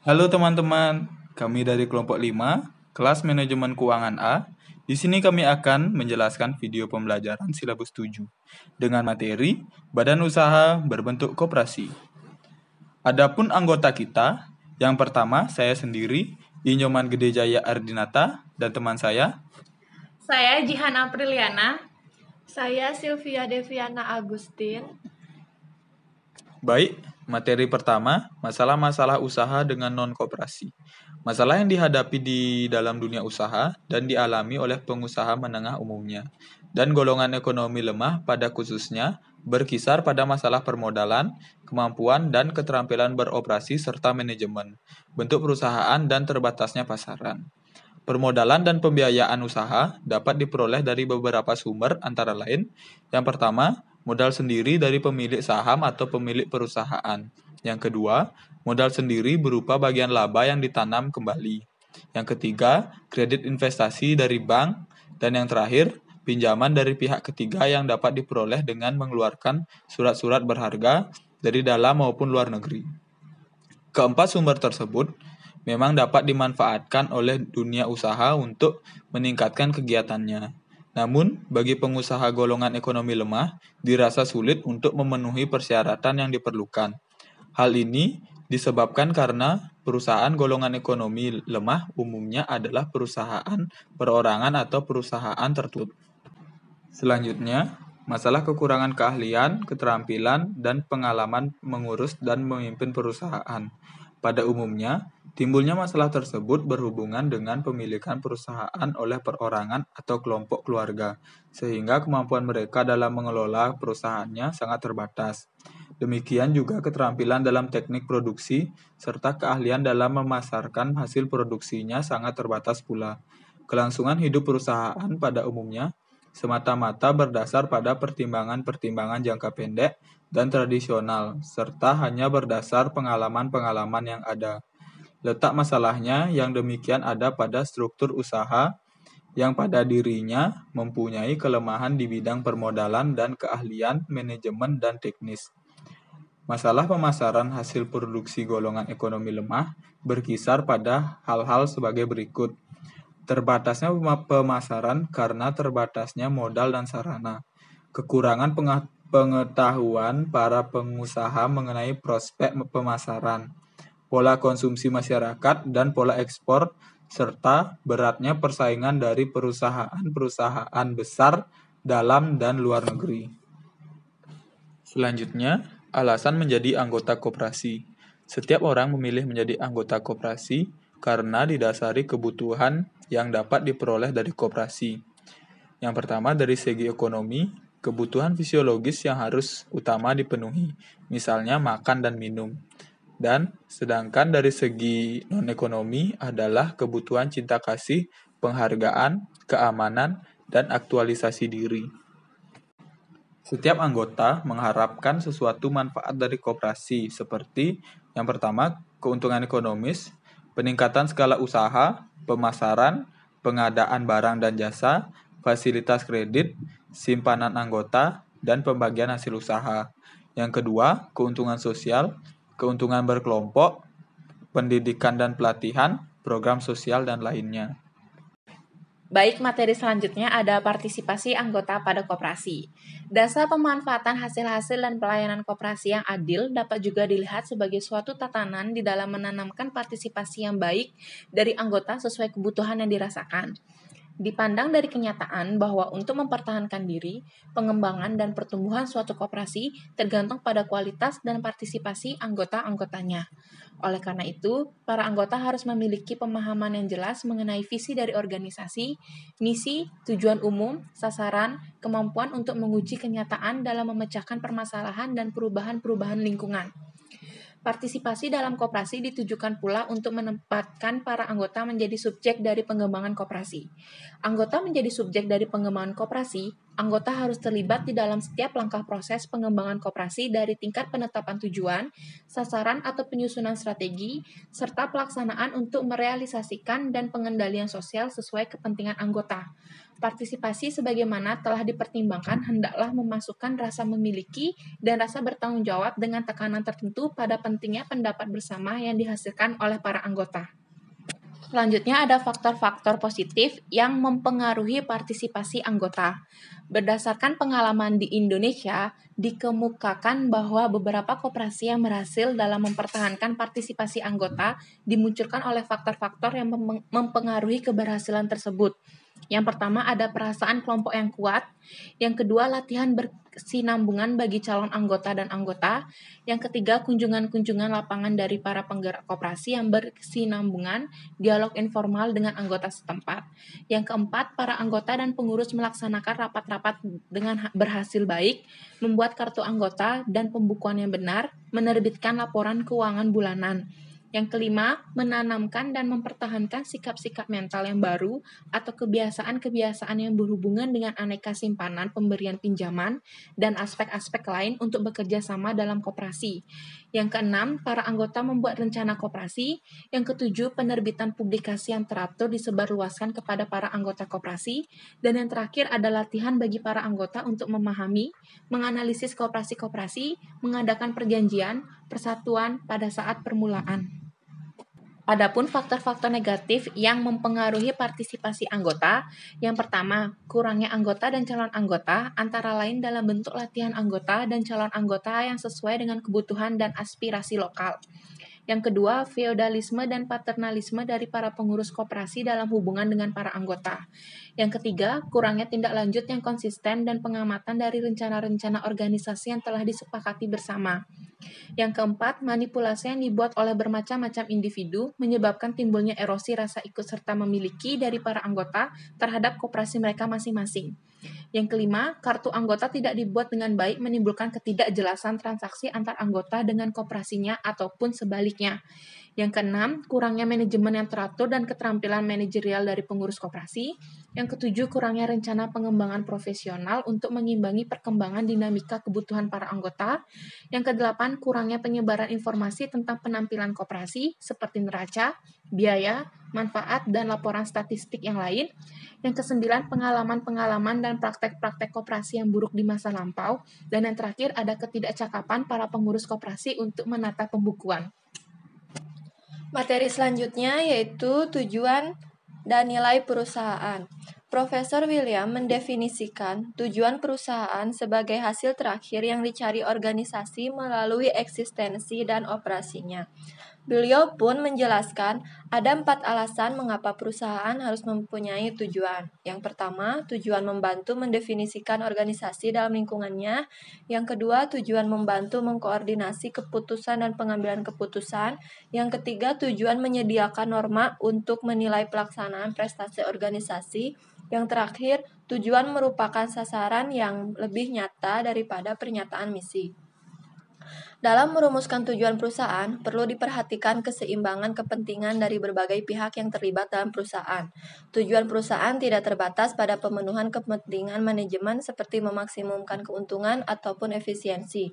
Halo teman-teman, kami dari kelompok 5, kelas manajemen keuangan A. Di sini kami akan menjelaskan video pembelajaran silabus 7 dengan materi Badan Usaha Berbentuk Koperasi. Adapun anggota kita, yang pertama saya sendiri, Inyoman Gede Jaya Ardinata, dan teman saya. Saya Jihan Apriliana. Saya Sylvia Deviana Agustin. Baik, materi pertama, masalah-masalah usaha dengan non-koperasi. Masalah yang dihadapi di dalam dunia usaha dan dialami oleh pengusaha menengah umumnya, dan golongan ekonomi lemah pada khususnya berkisar pada masalah permodalan, kemampuan dan keterampilan beroperasi serta manajemen, bentuk perusahaan dan terbatasnya pasaran. Permodalan dan pembiayaan usaha dapat diperoleh dari beberapa sumber antara lain. Yang pertama, modal sendiri dari pemilik saham atau pemilik perusahaan. Yang kedua, modal sendiri berupa bagian laba yang ditanam kembali. Yang ketiga, kredit investasi dari bank. Dan yang terakhir, pinjaman dari pihak ketiga yang dapat diperoleh dengan mengeluarkan surat-surat berharga dari dalam maupun luar negeri. Keempat sumber tersebut memang dapat dimanfaatkan oleh dunia usaha untuk meningkatkan kegiatannya. Namun, bagi pengusaha golongan ekonomi lemah, dirasa sulit untuk memenuhi persyaratan yang diperlukan. Hal ini disebabkan karena perusahaan golongan ekonomi lemah umumnya adalah perusahaan perorangan atau perusahaan tertutup. Selanjutnya, masalah kekurangan keahlian, keterampilan, dan pengalaman mengurus dan memimpin perusahaan. Pada umumnya, timbulnya masalah tersebut berhubungan dengan pemilikan perusahaan oleh perorangan atau kelompok keluarga, sehingga kemampuan mereka dalam mengelola perusahaannya sangat terbatas. Demikian juga keterampilan dalam teknik produksi, serta keahlian dalam memasarkan hasil produksinya sangat terbatas pula. Kelangsungan hidup perusahaan pada umumnya semata-mata berdasar pada pertimbangan-pertimbangan jangka pendek dan tradisional, serta hanya berdasar pengalaman-pengalaman yang ada. Letak masalahnya yang demikian ada pada struktur usaha yang pada dirinya mempunyai kelemahan di bidang permodalan dan keahlian manajemen dan teknis. Masalah pemasaran hasil produksi golongan ekonomi lemah berkisar pada hal-hal sebagai berikut. Terbatasnya pemasaran karena terbatasnya modal dan sarana. Kekurangan pengetahuan para pengusaha mengenai prospek pemasaran, pola konsumsi masyarakat dan pola ekspor, serta beratnya persaingan dari perusahaan-perusahaan besar dalam dan luar negeri. Selanjutnya, alasan menjadi anggota koperasi. Setiap orang memilih menjadi anggota koperasi karena didasari kebutuhan yang dapat diperoleh dari koperasi. Yang pertama dari segi ekonomi, kebutuhan fisiologis yang harus utama dipenuhi, misalnya makan dan minum. Dan sedangkan dari segi non-ekonomi adalah kebutuhan cinta kasih, penghargaan, keamanan, dan aktualisasi diri. Setiap anggota mengharapkan sesuatu manfaat dari koperasi, seperti yang pertama, keuntungan ekonomis, peningkatan skala usaha, pemasaran, pengadaan barang dan jasa, fasilitas kredit, simpanan anggota, dan pembagian hasil usaha. Yang kedua, keuntungan sosial, keuntungan berkelompok, pendidikan dan pelatihan, program sosial, dan lainnya. Baik, materi selanjutnya ada partisipasi anggota pada koperasi. Dasar pemanfaatan hasil-hasil dan pelayanan koperasi yang adil dapat juga dilihat sebagai suatu tatanan di dalam menanamkan partisipasi yang baik dari anggota sesuai kebutuhan yang dirasakan. Dipandang dari kenyataan bahwa untuk mempertahankan diri, pengembangan dan pertumbuhan suatu koperasi tergantung pada kualitas dan partisipasi anggota-anggotanya. Oleh karena itu, para anggota harus memiliki pemahaman yang jelas mengenai visi dari organisasi, misi, tujuan umum, sasaran, kemampuan untuk menguji kenyataan dalam memecahkan permasalahan dan perubahan-perubahan lingkungan. Partisipasi dalam koperasi ditujukan pula untuk menempatkan para anggota menjadi subjek dari pengembangan koperasi. Anggota menjadi subjek dari pengembangan koperasi, anggota harus terlibat di dalam setiap langkah proses pengembangan koperasi dari tingkat penetapan tujuan, sasaran atau penyusunan strategi, serta pelaksanaan untuk merealisasikan dan pengendalian sosial sesuai kepentingan anggota. Partisipasi sebagaimana telah dipertimbangkan hendaklah memasukkan rasa memiliki dan rasa bertanggung jawab dengan tekanan tertentu pada pentingnya pendapat bersama yang dihasilkan oleh para anggota. Selanjutnya ada faktor-faktor positif yang mempengaruhi partisipasi anggota. Berdasarkan pengalaman di Indonesia, dikemukakan bahwa beberapa koperasi yang berhasil dalam mempertahankan partisipasi anggota dimunculkan oleh faktor-faktor yang mempengaruhi keberhasilan tersebut. Yang pertama ada perasaan kelompok yang kuat, yang kedua latihan berkesinambungan bagi calon anggota dan anggota, yang ketiga kunjungan-kunjungan lapangan dari para penggerak koperasi yang berkesinambungan, dialog informal dengan anggota setempat. Yang keempat, para anggota dan pengurus melaksanakan rapat-rapat dengan berhasil baik, membuat kartu anggota dan pembukuan yang benar, menerbitkan laporan keuangan bulanan. Yang kelima, menanamkan dan mempertahankan sikap-sikap mental yang baru atau kebiasaan-kebiasaan yang berhubungan dengan aneka simpanan pemberian pinjaman dan aspek-aspek lain untuk bekerja sama dalam koperasi. Yang keenam, para anggota membuat rencana koperasi. Yang ketujuh, penerbitan publikasi yang teratur disebarluaskan kepada para anggota koperasi. Dan yang terakhir ada latihan bagi para anggota untuk memahami, menganalisis koperasi-koperasi, mengadakan perjanjian, persatuan pada saat permulaan. Adapun faktor-faktor negatif yang mempengaruhi partisipasi anggota, yang pertama, kurangnya anggota dan calon anggota, antara lain dalam bentuk latihan anggota dan calon anggota yang sesuai dengan kebutuhan dan aspirasi lokal. Yang kedua, feodalisme dan paternalisme dari para pengurus koperasi dalam hubungan dengan para anggota. Yang ketiga, kurangnya tindak lanjut yang konsisten dan pengamatan dari rencana-rencana organisasi yang telah disepakati bersama. Yang keempat, manipulasi yang dibuat oleh bermacam-macam individu menyebabkan timbulnya erosi rasa ikut serta memiliki dari para anggota terhadap koperasi mereka masing-masing. Yang kelima, kartu anggota tidak dibuat dengan baik menimbulkan ketidakjelasan transaksi antar anggota dengan koperasinya ataupun sebaliknya. Yang keenam, kurangnya manajemen yang teratur dan keterampilan manajerial dari pengurus koperasi. Yang ketujuh, kurangnya rencana pengembangan profesional untuk mengimbangi perkembangan dinamika kebutuhan para anggota. Yang kedelapan, kurangnya penyebaran informasi tentang penampilan koperasi seperti neraca, biaya, manfaat, dan laporan statistik yang lain. Yang kesembilan, pengalaman-pengalaman dan praktek-praktek koperasi yang buruk di masa lampau. Dan yang terakhir, ada ketidakcakapan para pengurus koperasi untuk menata pembukuan. Materi selanjutnya yaitu tujuan dan nilai perusahaan. Profesor William mendefinisikan tujuan perusahaan sebagai hasil terakhir yang dicari organisasi melalui eksistensi dan operasinya. Beliau pun menjelaskan ada 4 alasan mengapa perusahaan harus mempunyai tujuan. Yang pertama, tujuan membantu mendefinisikan organisasi dalam lingkungannya. Yang kedua, tujuan membantu mengkoordinasi keputusan dan pengambilan keputusan. Yang ketiga, tujuan menyediakan norma untuk menilai pelaksanaan prestasi organisasi. Yang terakhir, tujuan merupakan sasaran yang lebih nyata daripada pernyataan misi. Dalam merumuskan tujuan perusahaan, perlu diperhatikan keseimbangan kepentingan dari berbagai pihak yang terlibat dalam perusahaan. Tujuan perusahaan tidak terbatas pada pemenuhan kepentingan manajemen seperti memaksimumkan keuntungan ataupun efisiensi,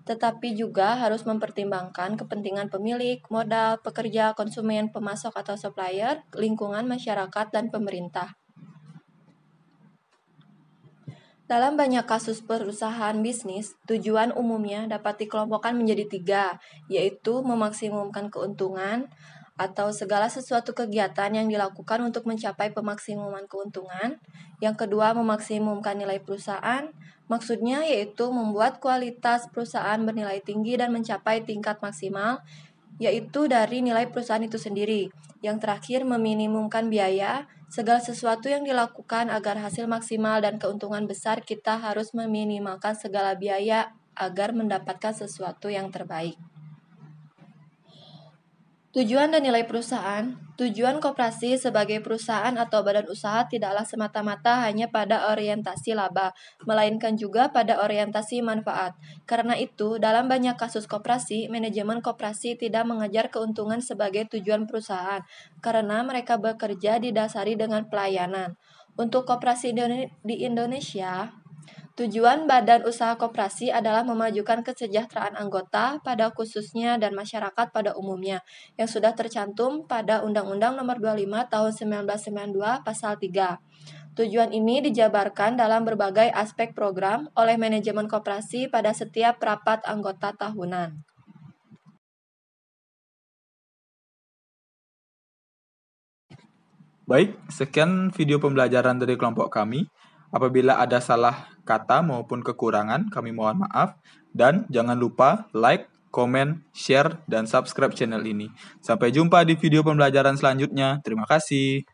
tetapi juga harus mempertimbangkan kepentingan pemilik, modal, pekerja, konsumen, pemasok atau supplier, lingkungan, masyarakat, dan pemerintah. Dalam banyak kasus perusahaan bisnis, tujuan umumnya dapat dikelompokkan menjadi 3, yaitu memaksimumkan keuntungan atau segala sesuatu kegiatan yang dilakukan untuk mencapai pemaksimuman keuntungan. Yang kedua, memaksimumkan nilai perusahaan. Maksudnya yaitu membuat kualitas perusahaan bernilai tinggi dan mencapai tingkat maksimal, yaitu dari nilai perusahaan itu sendiri. Yang terakhir, meminimumkan biaya. Segala sesuatu yang dilakukan agar hasil maksimal dan keuntungan besar, kita harus meminimalkan segala biaya agar mendapatkan sesuatu yang terbaik. Tujuan dan nilai perusahaan. Tujuan koperasi sebagai perusahaan atau badan usaha tidaklah semata-mata hanya pada orientasi laba, melainkan juga pada orientasi manfaat. Karena itu, dalam banyak kasus koperasi, manajemen koperasi tidak mengejar keuntungan sebagai tujuan perusahaan, karena mereka bekerja didasari dengan pelayanan. Untuk koperasi di Indonesia, tujuan badan usaha koperasi adalah memajukan kesejahteraan anggota pada khususnya dan masyarakat pada umumnya, yang sudah tercantum pada Undang-Undang Nomor 25 Tahun 1992 Pasal 3. Tujuan ini dijabarkan dalam berbagai aspek program oleh manajemen koperasi pada setiap rapat anggota tahunan. Baik, sekian video pembelajaran dari kelompok kami. Apabila ada salah kata maupun kekurangan, kami mohon maaf. Dan jangan lupa like, komen, share, dan subscribe channel ini. Sampai jumpa di video pembelajaran selanjutnya. Terima kasih.